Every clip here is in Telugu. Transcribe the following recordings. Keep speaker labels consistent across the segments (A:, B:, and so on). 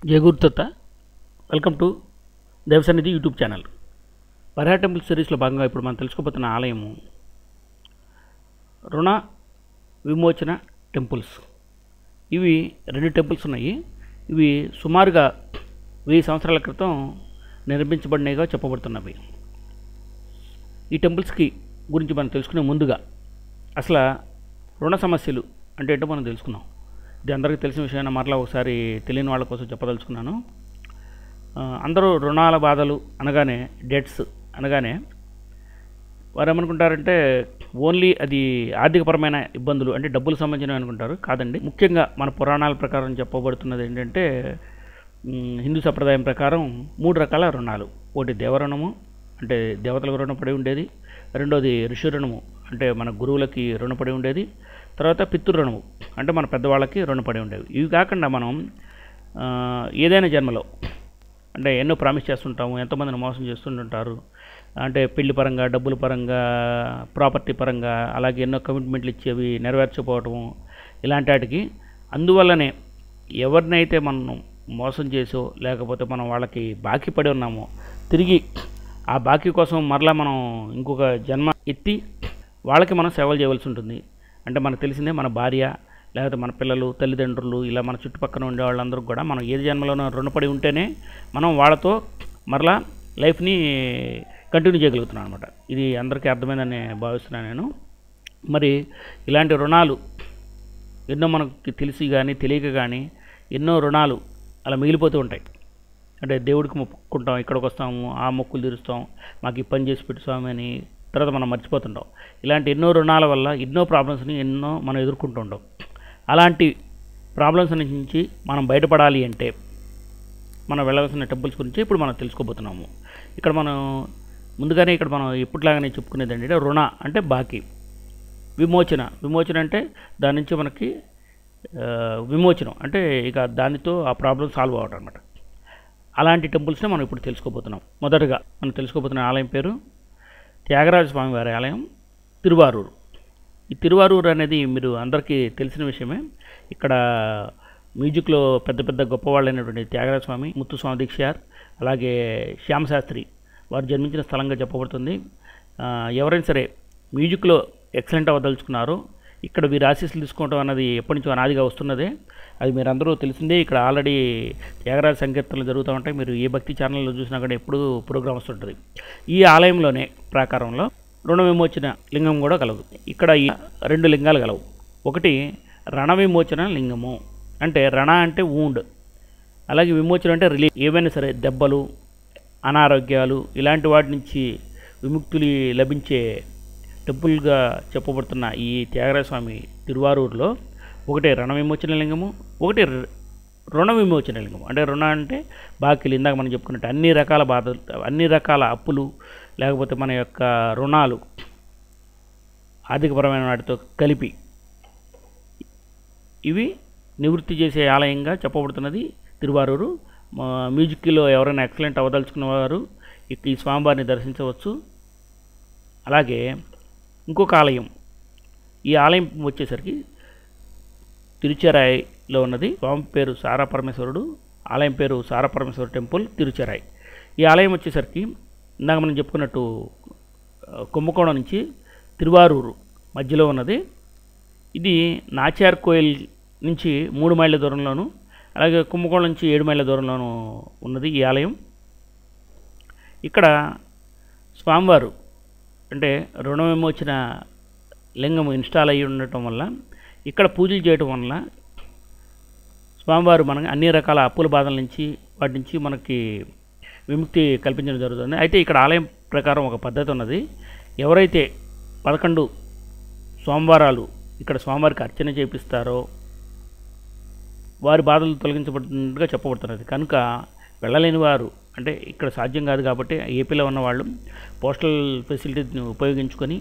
A: Jaya Gurudatta. Welcome to Devasannidhi YouTube channel. Varaha temple సిరీస్లో భాగంగా ఇప్పుడు మనం తెలుసుకోబోతున్న ఆలయము రుణ విమోచన టెంపుల్స్. ఇవి రెండు టెంపుల్స్ ఉన్నాయి. ఇవి సుమారుగా 1000 సంవత్సరాల క్రితం నిర్మించబడినవిగా చెప్పబడుతున్నవి. ఈ టెంపుల్స్కి గురించి మనం తెలుసుకునే ముందుగా అసలు రుణ సమస్యలు అంటే ఏంటో మనం తెలుసుకున్నాం. ఇది అందరికీ తెలిసిన విషయాన్ని మరలా ఒకసారి తెలియని వాళ్ళ కోసం చెప్పదలుచుకున్నాను. అందరూ రుణాల బాధలు అనగానే, డెట్స్ అనగానే వారు ఏమనుకుంటారంటే ఓన్లీ అది ఆర్థికపరమైన ఇబ్బందులు, అంటే డబ్బులు సంబంధించినవి అనుకుంటారు. కాదండి. ముఖ్యంగా మన పురాణాల ప్రకారం చెప్పబడుతున్నది ఏంటంటే, హిందూ సంప్రదాయం ప్రకారం 3 రకాల రుణాలు. ఒకటి దేవరుణము, అంటే దేవతలకు రుణపడి ఉండేది. రెండోది ఋషి రుణము, అంటే మన గురువులకి రుణపడి ఉండేది. తర్వాత పితృరుణము, అంటే మన పెద్దవాళ్ళకి రుణపడి ఉండేవి. ఇవి కాకుండా మనం ఏదైనా జన్మలో అంటే ఎన్నో ప్రామిస్ చేస్తుంటాము, ఎంతోమందిని మోసం చేస్తుంటారు. అంటే పెళ్లి పరంగా, డబ్బుల పరంగా, ప్రాపర్టీ పరంగా, అలాగే ఎన్నో కమిట్మెంట్లు ఇచ్చేవి నెరవేర్చకపోవటము, ఇలాంటి వాటికి. అందువల్లనే ఎవరినైతే మనం మోసం చేసో లేకపోతే మనం వాళ్ళకి బాకీ పడి ఉన్నామో, తిరిగి ఆ బాకీ కోసం మరలా మనం ఇంకొక జన్మ ఎత్తి వాళ్ళకి మనం సేవలు చేయవలసి ఉంటుంది. అంటే మనకు తెలిసిందే, మన భార్య లేకపోతే మన పిల్లలు, తల్లిదండ్రులు, ఇలా మన చుట్టుపక్కల ఉండే వాళ్ళందరూ కూడా మనం ఏ జన్మలోనో రుణపడి ఉంటేనే మనం వాళ్ళతో మరలా లైఫ్ని కంటిన్యూ చేయగలుగుతున్నాం అనమాట. ఇది అందరికీ అర్థమైందని భావిస్తున్నాను నేను. మరి ఇలాంటి రుణాలు ఎన్నో మనకి తెలిసి కానీ తెలియక కానీ ఎన్నో రుణాలు అలా మిగిలిపోతూ ఉంటాయి. అంటే దేవుడికి మొక్కుకుంటాం, ఇక్కడికి వస్తాము, ఆ మొక్కులు తీరుస్తాం, మాకు ఈ పని చేసి పెట్టు స్వామి అని, తర్వాత మనం మర్చిపోతుంటాం. ఇలాంటి ఎన్నో రుణాల వల్ల ఎన్నో ప్రాబ్లమ్స్ని మనం ఎదుర్కొంటూ ఉంటాం. అలాంటి ప్రాబ్లమ్స్ నుంచి మనం బయటపడాలి అంటే మనం వెళ్ళవలసిన టెంపుల్స్ గురించి ఇప్పుడు మనం తెలుసుకోబోతున్నాము. ఇక్కడ మనం ముందుగానే మనం ఎప్పటిలాగానే చెప్పుకునేది ఏంటంటే, రుణ అంటే బాకీ, విమోచన అంటే దాని నుంచి మనకి విమోచనం, అంటే ఇక దానితో ఆ ప్రాబ్లం సాల్వ్ అవ్వడం అనమాట. అలాంటి టెంపుల్స్ని మనం ఇప్పుడు తెలుసుకోబోతున్నాం. మొదటగా మనం తెలుసుకోబోతున్న ఆలయం పేరు త్యాగరాజ స్వామివారి ఆలయం, తిరువారూరు. ఈ తిరువారూరు అనేది మీరు అందరికీ తెలిసిన విషయమే. ఇక్కడ మ్యూజిక్లో పెద్ద పెద్ద గొప్పవాళ్ళైనటువంటి త్యాగరాజ స్వామి, ముత్తుస్వామి దీక్షార్, అలాగే శ్యామశాస్త్రి వారు జన్మించిన స్థలంగా చెప్పబడుతుంది. ఎవరైనా సరే మ్యూజిక్లో ఎక్సలెంట్ అవ్వదలుచుకున్నారో ఇక్కడ వీరి ఆశీస్సులు తీసుకోవడం అన్నది ఎప్పటి నుంచో అనాదిగా వస్తున్నదే. అది మీరు అందరూ తెలిసిందే. ఇక్కడ ఆల్రెడీ త్యాగరాజ సంకీర్తనలు జరుగుతూ ఉంటాయి. మీరు ఏ భక్తి ఛానల్లో చూసినా కూడా ఎప్పుడూ ప్రోగ్రామ్ వస్తుంటుంది. ఈ ఆలయంలోనే ప్రాకారంలో రుణ విమోచన లింగం కూడా కలదు. ఇక్కడ ఈ 2 లింగాలు కలవు. ఒకటి రణ విమోచన లింగము, అంటే రణ అంటే వూండ్, అలాగే విమోచన అంటే రిలీఫ్. ఏవైనా సరే దెబ్బలు, అనారోగ్యాలు ఇలాంటి వాటి నుంచి విముక్తులు లభించే టెంపుల్గా చెప్పబడుతున్న ఈ త్యాగరాజ స్వామి తిరువారూరులో ఒకటి రణ విమోచన లింగము, ఒకటి రుణ విమోచన లింగము. అంటే రుణ అంటే బాకీలు, ఇందాక మనం చెప్పుకున్నట్టు అన్ని రకాల బాధలు, అన్ని రకాల అప్పులు, లేకపోతే మన యొక్క రుణాలు ఆర్థికపరమైన వాటితో కలిపి ఇవి నివృత్తి చేసే ఆలయంగా చెప్పబడుతున్నది తిరువారూరు. మ్యూజిక్లో ఎవరైనా ఎక్సలెంట్ అవ్వదలుచుకున్నవారు ఈ స్వామివారిని దర్శించవచ్చు. అలాగే ఇంకొక ఆలయం, ఈ ఆలయం వచ్చేసరికి తిరుచెరాయిలో ఉన్నది. స్వామి పేరు సారాపరమేశ్వరుడు, ఆలయం పేరు సారాపరమేశ్వర టెంపుల్, తిరుచెరాయి. ఈ ఆలయం వచ్చేసరికి ఇందాక మనం చెప్పుకున్నట్టు కుంభకోణం నుంచి తిరువారూరు మధ్యలో ఉన్నది. ఇది నాచార్ కోయిల్ నుంచి 3 మైళ్ళ దూరంలోను, అలాగే కుంభకోణం నుంచి 7 మైళ్ళ దూరంలోనూ ఉన్నది ఈ ఆలయం. ఇక్కడ స్వామివారు అంటే రుణ విమోచన లింగం ఇన్స్టాల్ అయ్యి ఉండటం వల్ల, ఇక్కడ పూజలు చేయటం వల్ల స్వామివారు మనకి అన్ని రకాల అప్పుల బాధల నుంచి వాటి నుంచి మనకి విముక్తి కల్పించడం జరుగుతుంది. అయితే ఇక్కడ ఆలయం ప్రకారం ఒక పద్ధతి ఉన్నది. ఎవరైతే 11 సోమవారాలు ఇక్కడ స్వామివారికి అర్చన చేపిస్తారో వారి బాధలు తొలగించబడుతున్నట్టుగా చెప్పబడుతున్నది. కనుక వెళ్ళలేని వారు, అంటే ఇక్కడ సాధ్యం కాదు కాబట్టి ఏపీలో ఉన్నవాళ్ళు పోస్టల్ ఫెసిలిటీని ఉపయోగించుకొని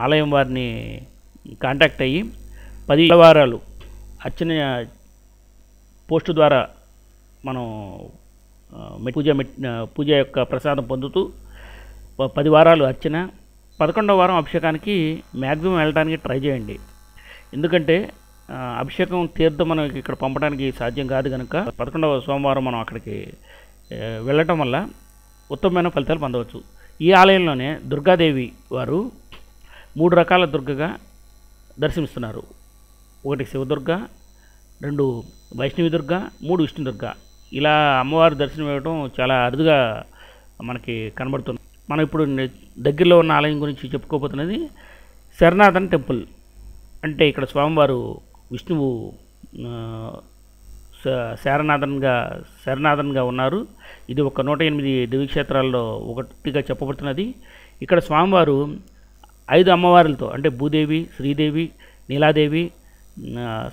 A: ఆలయం వారిని కాంటాక్ట్ అయ్యి 10 వారాలు అర్చన పోస్టు ద్వారా మనం పూజ యొక్క ప్రసాదం పొందుతూ 10 వారాలు అర్చన, 11వ వారం అభిషేకానికి మ్యాక్సిమం వెళ్ళడానికి ట్రై చేయండి. ఎందుకంటే అభిషేకం తీర్థం మనకి ఇక్కడ పంపడానికి సాధ్యం కాదు కనుక 11వ సోమవారం మనం అక్కడికి వెళ్ళటం వల్ల ఉత్తమమైన ఫలితాలు పొందవచ్చు. ఈ ఆలయంలోనే దుర్గాదేవి వారు 3 రకాల దుర్గగా దర్శనమిస్తున్నారు. 1 శివదుర్గ, 2 వైష్ణవి దుర్గ, 3 విష్ణు దుర్గ. ఇలా అమ్మవారి దర్శనం ఇవ్వడం చాలా అరుదుగా మనకి కనబడుతుంది. మనం ఇప్పుడు దగ్గరలో ఉన్న ఆలయం గురించి చెప్పుకోబోతున్నది శరణాథన్ టెంపుల్. అంటే ఇక్కడ స్వామివారు విష్ణువు శరణాథన్గా ఉన్నారు. ఇది ఒక 108 దివ్యక్షేత్రాల్లో ఒకటిగా చెప్పబడుతున్నది. ఇక్కడ స్వామివారు 5 అమ్మవారులతో అంటే భూదేవి, శ్రీదేవి, నీలాదేవి,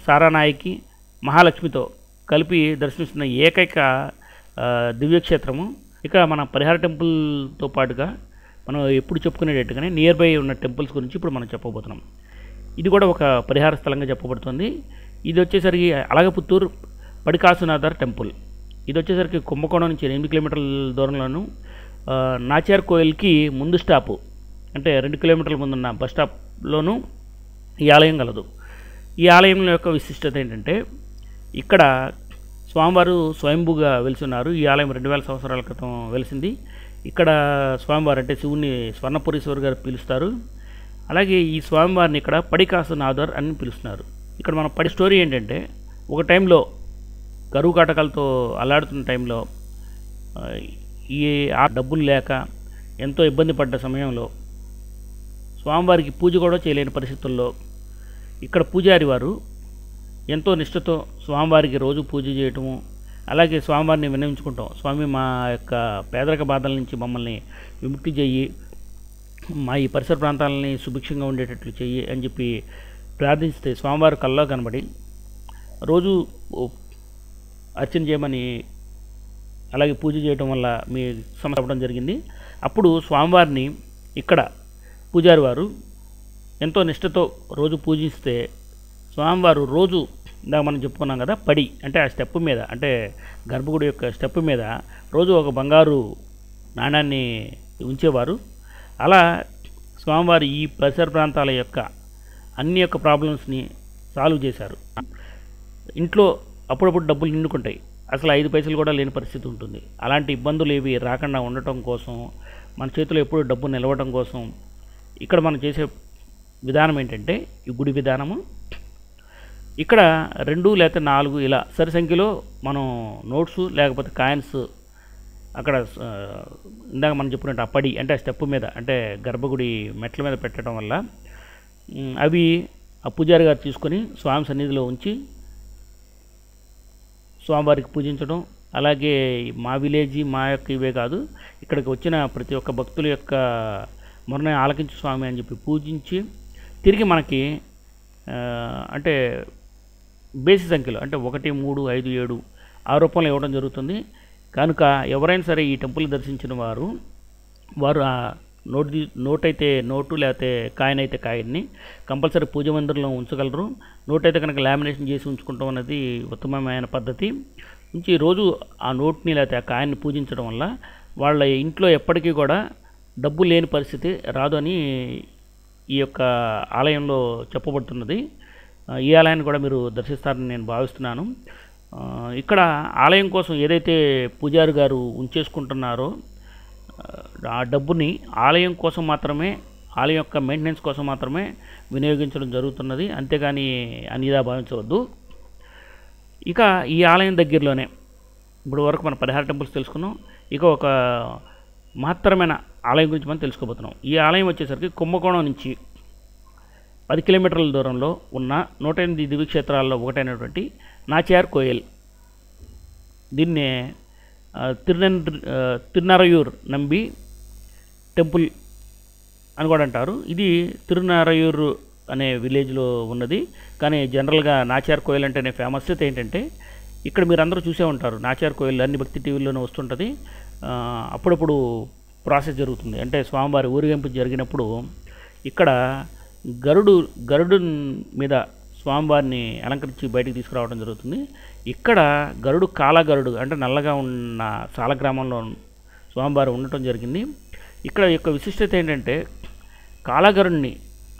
A: సారానాయకి, మహాలక్ష్మితో కలిపి దర్శనిస్తున్న ఏకైక దివ్యక్షేత్రము. ఇక మన పరిహార టెంపుల్తో పాటుగా మనం ఎప్పుడు చెప్పుకునేటట్టుగానే నియర్ బై ఉన్న టెంపుల్స్ గురించి ఇప్పుడు మనం చెప్పబోతున్నాం. ఇది కూడా ఒక పరిహార స్థలంగా చెప్పబడుతుంది. ఇది వచ్చేసరికి అలగపుత్తూరు పడికాసునాథర్ టెంపుల్. ఇది వచ్చేసరికి కుంభకోణం నుంచి 8 కిలోమీటర్ల దూరంలోను నాచార్ కోయిల్కి ముందు స్టాపు అంటే 2 కిలోమీటర్ల ముందున్న బస్ స్టాప్లోనూ ఈ ఆలయం కలదు. ఈ ఆలయం యొక్క విశిష్టత ఏంటంటే ఇక్కడ స్వామివారు స్వయంభూగా వెలిసిన్నారు. ఈ ఆలయం 2000 సంవత్సరాల క్రితం వెలిసింది. ఇక్కడ స్వామివారు అంటే శివుని స్వర్ణపురీశ్వర్ గారు పిలుస్తారు. అలాగే ఈ స్వామివారిని ఇక్కడ పడికాసునాథర్ అని పిలుస్తున్నారు. ఇక్కడ మన పడి స్టోరీ ఏంటంటే ఒక టైంలో కరువు కాటకాలతో అల్లాడుతున్న టైంలో ఆ డబ్బులు లేక ఎంతో ఇబ్బంది పడ్డ సమయంలో స్వామివారికి పూజ కూడా చేయలేని పరిస్థితుల్లో ఇక్కడ పూజారి వారు ఎంతో నిష్ఠతో స్వామివారికి రోజు పూజ చేయటము, అలాగే స్వామివారిని విన్నవించుకుంటాం, స్వామి మా యొక్క పేదరిక బాధల నుంచి మమ్మల్ని విముక్తి చెయ్యి, మా ఈ పరిసర ప్రాంతాలని సుభిక్షంగా ఉండేటట్లు చెయ్యి అని చెప్పి ప్రార్థిస్తే స్వామివారి కల్లో కనబడి రోజు అర్చన చేయమని అలాగే పూజ చేయటం వల్ల మీ సమస్య అవ్వడం జరిగింది. అప్పుడు స్వామివారిని ఇక్కడ పూజారి వారు ఎంతో నిష్ఠతో రోజు పూజిస్తే స్వామివారు రోజు ఇందాక మనం చెప్పుకున్నాం కదా పడి అంటే ఆ స్టెప్ మీద అంటే గర్భగుడి యొక్క స్టెప్ మీద రోజు ఒక బంగారు నాణాన్ని ఉంచేవారు. అలా స్వామివారు ఈ పరిసర ప్రాంతాల యొక్క అన్ని యొక్క ప్రాబ్లమ్స్ని సాల్వ్ చేశారు. ఇంట్లో అప్పుడప్పుడు డబ్బులు నిండుకుంటాయి, అసలు 5 పైసలు కూడా లేని పరిస్థితి ఉంటుంది. అలాంటి ఇబ్బందులు ఏవి రాకుండా ఉండటం కోసం మన చేతిలో ఎప్పుడు డబ్బు నిలవడం కోసం ఇక్కడ మనం చేసే విధానం ఏంటంటే ఈ గుడి విధానము. ఇక్కడ 2 లేకపోతే 4 ఇలా సరి సంఖ్యలో మనం నోట్స్ లేకపోతే కాయిన్స్ అక్కడ ఇందాక మనం చెప్పుకున్నట్టు ఆ పడి అంటే ఆ స్టెప్ మీద అంటే గర్భగుడి మెట్ల మీద పెట్టడం వల్ల అవి ఆ పూజారి గారు తీసుకొని స్వామి సన్నిధిలో ఉంచి స్వామివారికి పూజించడం. అలాగే మా విలేజీ మా యొక్క ఇవే కాదు, ఇక్కడికి వచ్చిన ప్రతి ఒక్క భక్తుల యొక్క మొన్న ఆలకించు స్వామి అని చెప్పి పూజించి తిరిగి మనకి అంటే బేసి సంఖ్యలో అంటే 1, 3, 5, 7 ఆ రూపంలో ఇవ్వడం జరుగుతుంది. కనుక ఎవరైనా సరే ఈ టెంపుల్ దర్శించిన వారు ఆ నోట్ అయితే నోటు లేకపోతే కాయిన్ అయితే కాయిన్ని కంపల్సరీ పూజ మందిరంలో ఉంచగలరు. నోట్ అయితే కనుక లామినేషన్ చేసి ఉంచుకుంటాం అనేది ఉత్తమమైన పద్ధతి. ఉంచి రోజు ఆ నోట్ని లేకపోతే ఆ కాయిన్ని పూజించడం వల్ల వాళ్ళ ఇంట్లో ఎప్పటికీ కూడా డబ్బు లేని పరిస్థితి రాదు అని ఈ యొక్క ఆలయంలో చెప్పబడుతున్నది. ఈ ఆలయాన్ని కూడా మీరు దర్శిస్తారని నేను భావిస్తున్నాను. ఇక్కడ ఆలయం కోసం ఏదైతే పూజారి గారు ఉంచేసుకుంటున్నారో ఆ డబ్బుని ఆలయం కోసం మాత్రమే, ఆలయం యొక్క మెయింటెనెన్స్ కోసం మాత్రమే వినియోగించడం జరుగుతున్నది, అంతేగాని అనిదా భావించవద్దు. ఇక ఈ ఆలయం దగ్గరలోనే ఇప్పుడు వరకు మన పరిహార టెంపుల్స్ తెలుసుకున్నాం. ఇక ఒక మహత్తరమైన ఆలయం గురించి మనం తెలుసుకోబోతున్నాం. ఈ ఆలయం వచ్చేసరికి కుంభకోణం నుంచి 10 కిలోమీటర్ల దూరంలో ఉన్న 108 దివ్యక్షేత్రాల్లో ఒకటైనటువంటి నాచార్ కోయిల్. దీన్నే తిరునరయూర్ నంబి టెంపుల్ అని కూడా అంటారు. ఇది తిరునరయూర్ అనే విలేజ్లో ఉన్నది. కానీ జనరల్గా నాచార్ కోయిల్ అంటేనే ఫేమస్. ఏంటంటే ఇక్కడ మీరు అందరూ చూసే ఉంటారు, నాచార్ కోయిల్ అన్ని భక్తి టీవీల్లోనే వస్తుంటుంది. అప్పుడప్పుడు ప్రాసెస్ జరుగుతుంది, అంటే స్వామివారి ఊరేగింపు జరిగినప్పుడు ఇక్కడ గరుడు మీద స్వామివారిని అలంకరించి బయటికి తీసుకురావడం జరుగుతుంది. ఇక్కడ గరుడు కాలగరుడు అంటే నల్లగా ఉన్న సాలగ్రామంలో స్వామివారు ఉండటం జరిగింది. ఇక్కడ యొక్క విశిష్టత ఏంటంటే కాలగరుడిని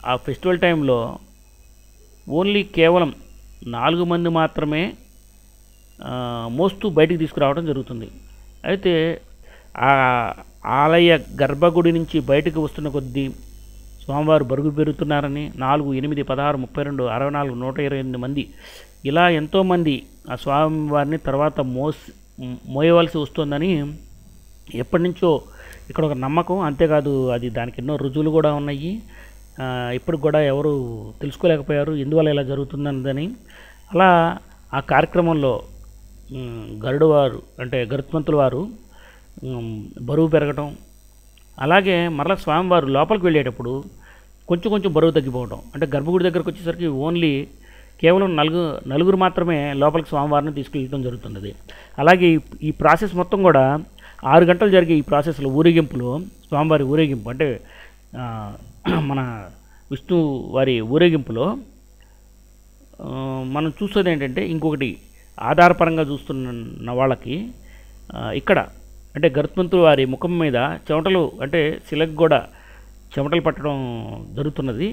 A: ఆ ఫెస్టివల్ టైంలో ఓన్లీ కేవలం 4 మంది మాత్రమే మోస్తూ బయటికి తీసుకురావడం జరుగుతుంది. అయితే ఆ ఆలయ గర్భగుడి నుంచి బయటకు వస్తున్న కొద్దీ స్వామివారు బరువు పెరుగుతున్నారని 4, 8, 16, 32, 64, 128 మంది ఇలా ఎంతోమంది ఆ స్వామివారిని తర్వాత మోయవలసి వస్తుందని ఎప్పటి నుంచో ఇక్కడ ఒక నమ్మకం. అంతేకాదు అది దానికి ఎన్నో రుజువులు కూడా ఉన్నాయి. ఇప్పుడు కూడా ఎవరు తెలుసుకోలేకపోయారు ఎందువల్ల ఇలా జరుగుతుందని. అలా ఆ కార్యక్రమంలో గరుడవారు అంటే గరుత్మంతుల వారు బరువు పెరగటం, అలాగే మరలా స్వామివారు లోపలికి వెళ్ళేటప్పుడు కొంచెం బరువు తగ్గిపోవడం. అంటే గర్భగుడి దగ్గరకు వచ్చేసరికి ఓన్లీ కేవలం నలుగురు మాత్రమే లోపలికి స్వామివారిని తీసుకెళ్ళడం జరుగుతున్నది. అలాగే ఈ ప్రాసెస్ మొత్తం కూడా 6 గంటలు జరిగే ఈ ప్రాసెస్లో ఊరేగింపులో స్వామివారి ఊరేగింపు అంటే మన విష్ణు వారి ఊరేగింపులో మనం చూసేది ఏంటంటే ఇంకొకటి ఆధారపరంగా చూస్తున్న వాళ్ళకి ఇక్కడ అంటే గరుత్మంతుల వారి ముఖం మీద చెమటలు అంటే శిలకు కూడా చెమటలు పట్టడం జరుగుతున్నది.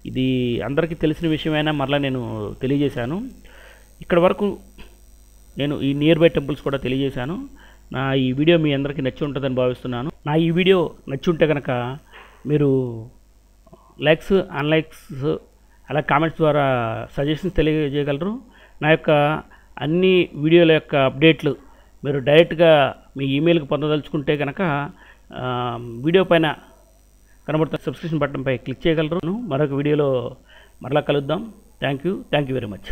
A: ఇది అందరికీ తెలిసిన విషయమైనా మరలా నేను తెలియజేశాను. ఇక్కడ వరకు నేను ఈ నియర్ బై టెంపుల్స్ కూడా తెలియజేశాను. నా ఈ వీడియో మీ అందరికీ నచ్చి ఉంటుందని భావిస్తున్నాను. నా ఈ వీడియో నచ్చి ఉంటే కనుక మీరు లైక్స్, అన్లైక్స్, అలా కామెంట్స్ ద్వారా సజెషన్స్ తెలియజేయగలరు. నా యొక్క అన్ని వీడియోల యొక్క అప్డేట్లు మీరు డైరెక్ట్గా మీ ఈమెయిల్కి పొందదలుచుకుంటే కనుక వీడియో పైన కనబడుతున్న సబ్స్క్రిప్షన్ బటన్పై క్లిక్ చేయగలరు. మరొక వీడియోలో మరలా కలుద్దాం. Thank you very much.